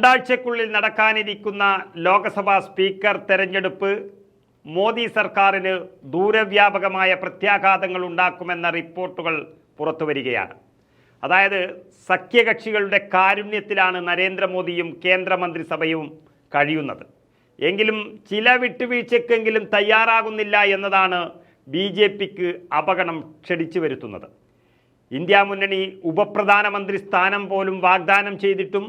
രണ്ടാഴ്ചക്കുള്ളിൽ നടക്കാനിരിക്കുന്ന ലോക്സഭാ സ്പീക്കർ തെരഞ്ഞെടുപ്പ് മോദി സർക്കാരിന് ദൂരവ്യാപകമായ പ്രത്യാഘാതങ്ങൾ ഉണ്ടാക്കുമെന്ന റിപ്പോർട്ടുകൾ പുറത്തുവരികയാണ്. അതായത് സഖ്യകക്ഷികളുടെ കാരുണ്യത്തിലാണ് നരേന്ദ്രമോദിയും കേന്ദ്രമന്ത്രിസഭയും കഴിയുന്നത്. എങ്കിലും ചില വിട്ടുവീഴ്ചയ്ക്കെങ്കിലും തയ്യാറാകുന്നില്ല എന്നതാണ് BJPക്ക് അപകടം ക്ഷണിച്ചു വരുത്തുന്നത്. ഇന്ത്യ മുന്നണി ഉപപ്രധാനമന്ത്രി സ്ഥാനം പോലും വാഗ്ദാനം ചെയ്തിട്ടും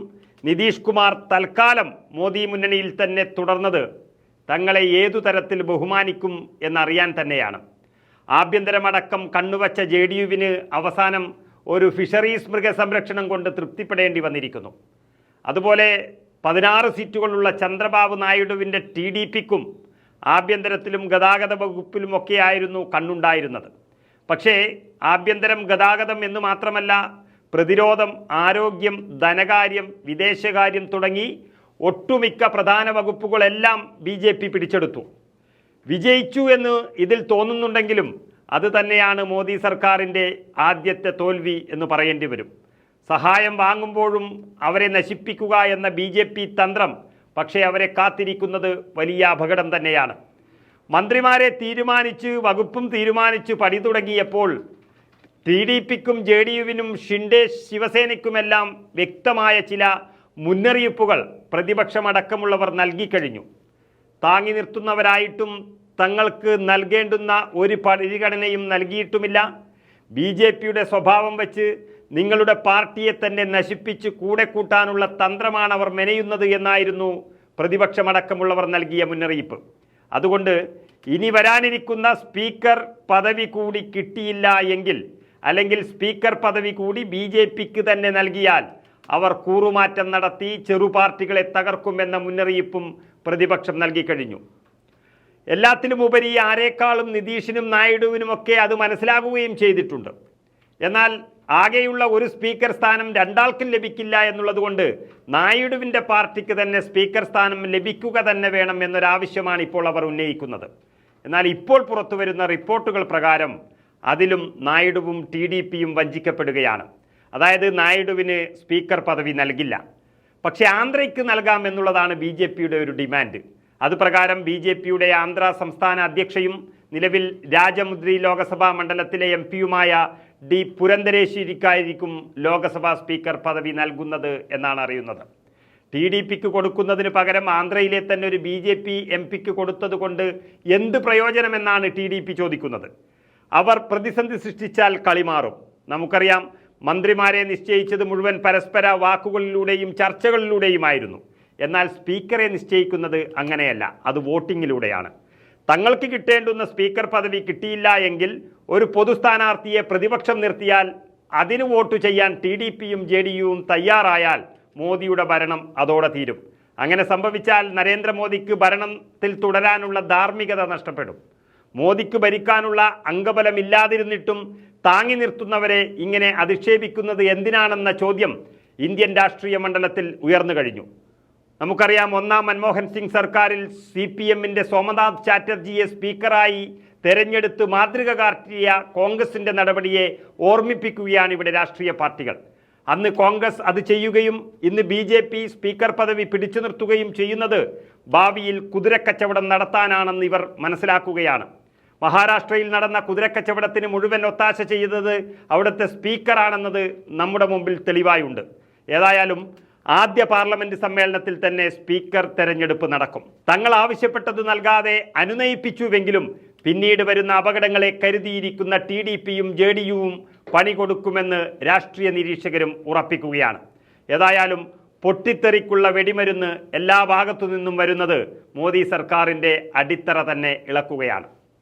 നിതീഷ് കുമാർ തൽക്കാലം മോദി മുന്നണിയിൽ തന്നെ തുടർന്നത് തങ്ങളെ ഏതു തരത്തിൽ ബഹുമാനിക്കും എന്നറിയാൻ തന്നെയാണ്. ആഭ്യന്തരമടക്കം കണ്ണുവച്ച JDUവിന് അവസാനം ഒരു ഫിഷറീസ് മൃഗസംരക്ഷണം കൊണ്ട് തൃപ്തിപ്പെടേണ്ടി വന്നിരിക്കുന്നു. അതുപോലെ 16 സീറ്റുകളുള്ള ചന്ദ്രബാബു നായിഡുവിൻ്റെ TDPക്കും ആഭ്യന്തരത്തിലും ഗതാഗത വകുപ്പിലുമൊക്കെയായിരുന്നു കണ്ണുണ്ടായിരുന്നത്. പക്ഷേ ആഭ്യന്തരം, ഗതാഗതം എന്ന് മാത്രമല്ല, പ്രതിരോധം, ആരോഗ്യം, ധനകാര്യം, വിദേശകാര്യം തുടങ്ങി ഒട്ടുമിക്ക പ്രധാന വകുപ്പുകളെല്ലാം BJP പിടിച്ചെടുത്തു. വിജയിച്ചു എന്ന് ഇതിൽ തോന്നുന്നുണ്ടെങ്കിലും അത് തന്നെയാണ് മോദി സർക്കാരിൻ്റെ ആദ്യത്തെ തോൽവി എന്ന് പറയേണ്ടി വരും. സഹായം വാങ്ങുമ്പോഴും അവരെ നശിപ്പിക്കുക എന്ന BJP തന്ത്രം പക്ഷേ അവരെ കാത്തിരിക്കുന്നത് വലിയ അപകടം തന്നെയാണ്. മന്ത്രിമാരെ തീരുമാനിച്ച്, വകുപ്പും തീരുമാനിച്ച് പണി തുടങ്ങിയപ്പോൾ TDPക്കും JDUവിനും ഷിൻഡെ ശിവസേനയ്ക്കുമെല്ലാം വ്യക്തമായ ചില മുന്നറിയിപ്പുകൾ പ്രതിപക്ഷമടക്കമുള്ളവർ നൽകിക്കഴിഞ്ഞു. താങ്ങി നിർത്തുന്നവരായിട്ടും തങ്ങൾക്ക് നൽകേണ്ടുന്ന ഒരു പരിഗണനയും നൽകിയിട്ടുമില്ല. BJPയുടെ സ്വഭാവം വെച്ച് നിങ്ങളുടെ പാർട്ടിയെ തന്നെ നശിപ്പിച്ച് കൂടെ കൂട്ടാനുള്ള തന്ത്രമാണ് അവർ മെനയുന്നത് എന്നായിരുന്നു പ്രതിപക്ഷമടക്കമുള്ളവർ നൽകിയ മുന്നറിയിപ്പ്. അതുകൊണ്ട് ഇനി വരാനിരിക്കുന്ന സ്പീക്കർ പദവി കൂടി കിട്ടിയില്ല എങ്കിൽ, അല്ലെങ്കിൽ സ്പീക്കർ പദവി കൂടി BJPക്ക് തന്നെ നൽകിയാൽ അവർ കൂറുമാറ്റം നടത്തി ചെറുപാർട്ടികളെ തകർക്കുമെന്ന മുന്നറിയിപ്പും പ്രതിപക്ഷം നൽകിക്കഴിഞ്ഞു. എല്ലാത്തിനുമുപരി ആരെക്കാളും നിതീഷിനും നായിഡുവിനുമൊക്കെ അത് മനസ്സിലാകുകയും ചെയ്തിട്ടുണ്ട്. എന്നാൽ ആകെയുള്ള ഒരു സ്പീക്കർ സ്ഥാനം രണ്ടാൾക്കും ലഭിക്കില്ല എന്നുള്ളതുകൊണ്ട് നായിഡുവിൻ്റെ പാർട്ടിക്ക് തന്നെ സ്പീക്കർ സ്ഥാനം ലഭിക്കുക തന്നെ വേണം എന്നൊരാവശ്യമാണ് ഇപ്പോൾ അവർ ഉന്നയിക്കുന്നത്. എന്നാൽ ഇപ്പോൾ പുറത്തു വരുന്ന റിപ്പോർട്ടുകൾ പ്രകാരം അതിലും നായിഡുവും TDPയും വഞ്ചിക്കപ്പെടുകയാണ്. അതായത് നായിഡുവിന് സ്പീക്കർ പദവി നൽകില്ല, പക്ഷേ ആന്ധ്രയ്ക്ക് നൽകാം എന്നുള്ളതാണ് BJPയുടെ ഒരു ഡിമാൻഡ്. അതുപ്രകാരം BJPയുടെ ആന്ധ്ര സംസ്ഥാന അധ്യക്ഷയും നിലവിൽ രാജമുദ്രി ലോക്സഭാ മണ്ഡലത്തിലെ MP-യുമായ D. പുരന്ദരേശ്വരിക്കായിരിക്കും ലോക്സഭാ സ്പീക്കർ പദവി നൽകുന്നത് എന്നാണ് അറിയുന്നത്. TDPക്ക് കൊടുക്കുന്നതിന് പകരം ആന്ധ്രയിലെ തന്നെ ഒരു BJP MP-ക്ക് കൊടുത്തത് കൊണ്ട് എന്ത് പ്രയോജനമെന്നാണ് TDP ചോദിക്കുന്നത്. അവർ പ്രതിസന്ധി സൃഷ്ടിച്ചാൽ കളി മാറും. നമുക്കറിയാം, മന്ത്രിമാരെ നിശ്ചയിച്ചത് മുഴുവൻ പരസ്പര വാക്കുകളിലൂടെയും ചർച്ചകളിലൂടെയുമായിരുന്നു. എന്നാൽ സ്പീക്കറെ നിശ്ചയിക്കുന്നത് അങ്ങനെയല്ല, അത് വോട്ടിങ്ങിലൂടെയാണ്. തങ്ങൾക്ക് കിട്ടേണ്ടുന്ന സ്പീക്കർ പദവി കിട്ടിയില്ല എങ്കിൽ ഒരു പൊതുസ്ഥാനാർത്ഥിയെ പ്രതിപക്ഷം നിർത്തിയാൽ അതിന് വോട്ട് ചെയ്യാൻ TDPയും JDUവും തയ്യാറായാൽ മോദിയുടെ ഭരണം അതോടെ തീരും. അങ്ങനെ സംഭവിച്ചാൽ നരേന്ദ്രമോദിക്ക് ഭരണത്തിൽ തുടരാനുള്ള ധാർമ്മികത നഷ്ടപ്പെടും. മോദിക്ക് ഭരിക്കാനുള്ള അംഗബലമില്ലാതിരുന്നിട്ടും താങ്ങി നിർത്തുന്നവരെ ഇങ്ങനെ അധിക്ഷേപിക്കുന്നത് എന്തിനാണെന്ന ചോദ്യം ഇന്ത്യൻ രാഷ്ട്രീയ മണ്ഡലത്തിൽ ഉയർന്നു കഴിഞ്ഞു. നമുക്കറിയാം, ഒന്നാം മൻമോഹൻ സിംഗ് സർക്കാരിൽ CPMൻ്റെ സോമനാഥ് ചാറ്റർജിയെ സ്പീക്കറായി തെരഞ്ഞെടുത്ത് മാതൃക കാട്ടിയ കോൺഗ്രസിൻ്റെ നടപടിയെ ഓർമ്മിപ്പിക്കുകയാണ് ഇവിടെ രാഷ്ട്രീയ പാർട്ടികൾ. അന്ന് കോൺഗ്രസ് അത് ചെയ്യുകയും ഇന്ന് BJP സ്പീക്കർ പദവി പിടിച്ചു നിർത്തുകയും ചെയ്യുന്നത് ഭാവിയിൽ കുതിരക്കച്ചവടം നടത്താനാണെന്ന് ഇവർ മനസ്സിലാക്കുകയാണ്. മഹാരാഷ്ട്രയിൽ നടന്ന കുതിരക്കച്ചവടത്തിന് മുഴുവൻ ഒത്താശ ചെയ്തത് അവിടുത്തെ സ്പീക്കറാണെന്നത് നമ്മുടെ മുമ്പിൽ തെളിവായുണ്ട്. ഏതായാലും ആദ്യ പാർലമെന്റ് സമ്മേളനത്തിൽ തന്നെ സ്പീക്കർ തെരഞ്ഞെടുപ്പ് നടക്കും. തങ്ങൾ ആവശ്യപ്പെട്ടത് നൽകാതെ അനുനയിപ്പിച്ചുവെങ്കിലും പിന്നീട് വരുന്ന അപകടങ്ങളെ കരുതിയിരിക്കുന്ന TDPയും JDUവും പണി കൊടുക്കുമെന്ന് രാഷ്ട്രീയ നിരീക്ഷകരും ഉറപ്പിക്കുകയാണ്. ഏതായാലും പൊട്ടിത്തെറിക്കുള്ള വെടിമരുന്ന് എല്ലാ ഭാഗത്തു നിന്നും വരുന്നത് മോദി സർക്കാരിൻ്റെ അടിത്തറ തന്നെ ഇളക്കുകയാണ്.